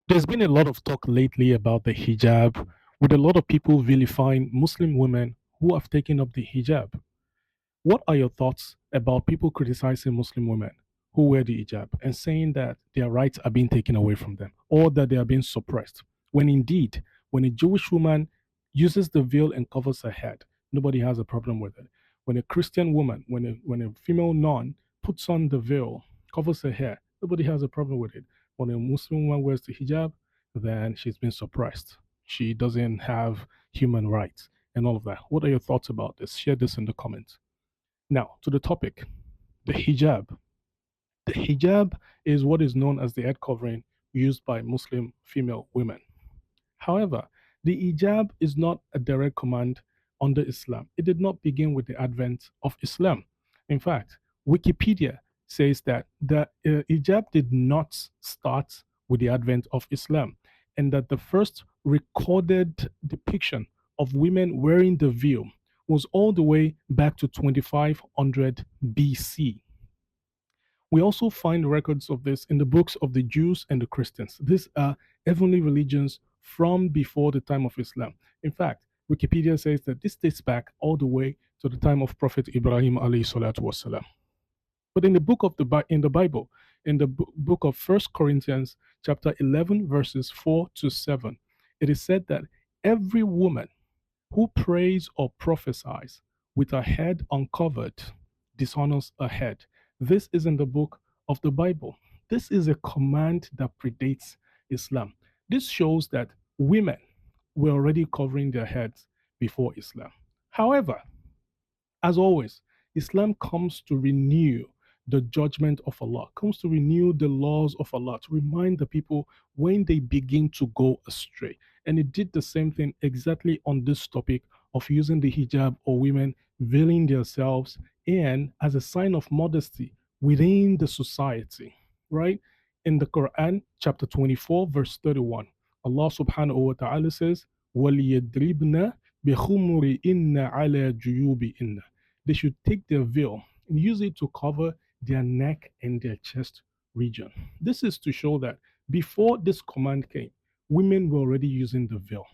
There's been a lot of talk lately about the hijab, with a lot of people vilifying Muslim women who have taken up the hijab. What are your thoughts about people criticizing Muslim women who wear the hijab and saying that their rights are being taken away from them or that they are being suppressed? When indeed, when a Jewish woman uses the veil and covers her head, nobody has a problem with it. When a Christian woman, when a female nun puts on the veil, covers her hair, nobody has a problem with it. When a Muslim woman wears the hijab, then she's been suppressed. She doesn't have human rights and all of that. What are your thoughts about this? Share this in the comments. Now, to the topic, the hijab. The hijab is what is known as the head covering used by Muslim female women. However, the hijab is not a direct command under Islam. It did not begin with the advent of Islam. In fact, Wikipedia says that the hijab did not start with the advent of Islam, and that the first recorded depiction of women wearing the veil was all the way back to 2500 BC. We also find records of this in the books of the Jews and the Christians. These are heavenly religions from before the time of Islam. In fact, Wikipedia says that this dates back all the way to the time of Prophet Ibrahim alayhi salatu wasalam. But in the book of in the Bible, in the book of First Corinthians, chapter 11, verses 4 to 7, it is said that every woman who prays or prophesies with her head uncovered dishonors her head. This is in the book of the Bible. This is a command that predates Islam. This shows that women were already covering their heads before Islam. However, as always, Islam comes to renew the judgment of Allah, comes to renew the laws of Allah, to remind the people when they begin to go astray. And it did the same thing exactly on this topic of using the hijab or women veiling themselves and as a sign of modesty within the society, right? In the Quran, chapter 24, verse 31, Allah subhanahu wa ta'ala says, وَلْيَدْرِبْنَا بِخُمُرِئِنَّ عَلَى جُيُوبِئِنَّ. They should take their veil and use it to cover their neck and their chest region. This is to show that before this command came, women were already using the veil,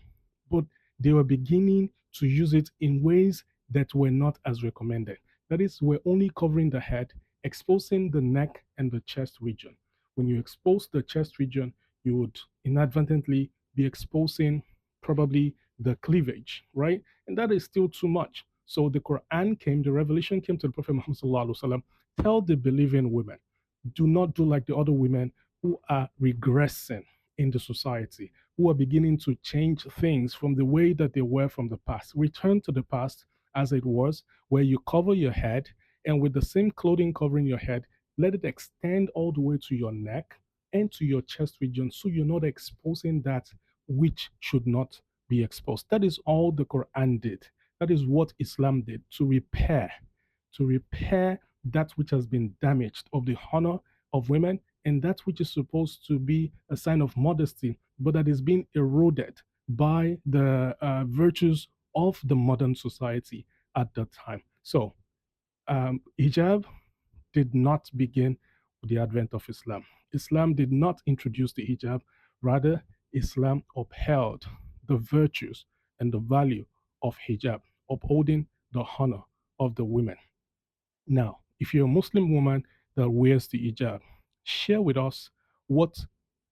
but they were beginning to use it in ways that were not as recommended. That is, we're only covering the head, exposing the neck and the chest region. When you expose the chest region, you would inadvertently be exposing probably the cleavage, right? And that is still too much. So the Quran came, the revelation came to the Prophet Muhammad sallallahu alaihi wasallam. Tell the believing women, do not do like the other women who are regressing in the society, who are beginning to change things from the way that they were from the past. Return to the past as it was, where you cover your head, and with the same clothing covering your head, let it extend all the way to your neck and to your chest region, so you're not exposing that which should not be exposed. That is all the Quran did. That is what Islam did to repair that which has been damaged of the honor of women and that which is supposed to be a sign of modesty, but that is being eroded by the virtues of the modern society at that time. So, hijab did not begin with the advent of Islam. Islam did not introduce the hijab, rather, Islam upheld the virtues and the value of hijab, upholding the honor of the women. Now, if you're a Muslim woman that wears the hijab, share with us what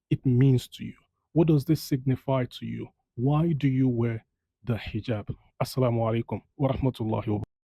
it means to you. What does this signify to you? Why do you wear the hijab? Assalamu alaikum wa rahmatullahi wa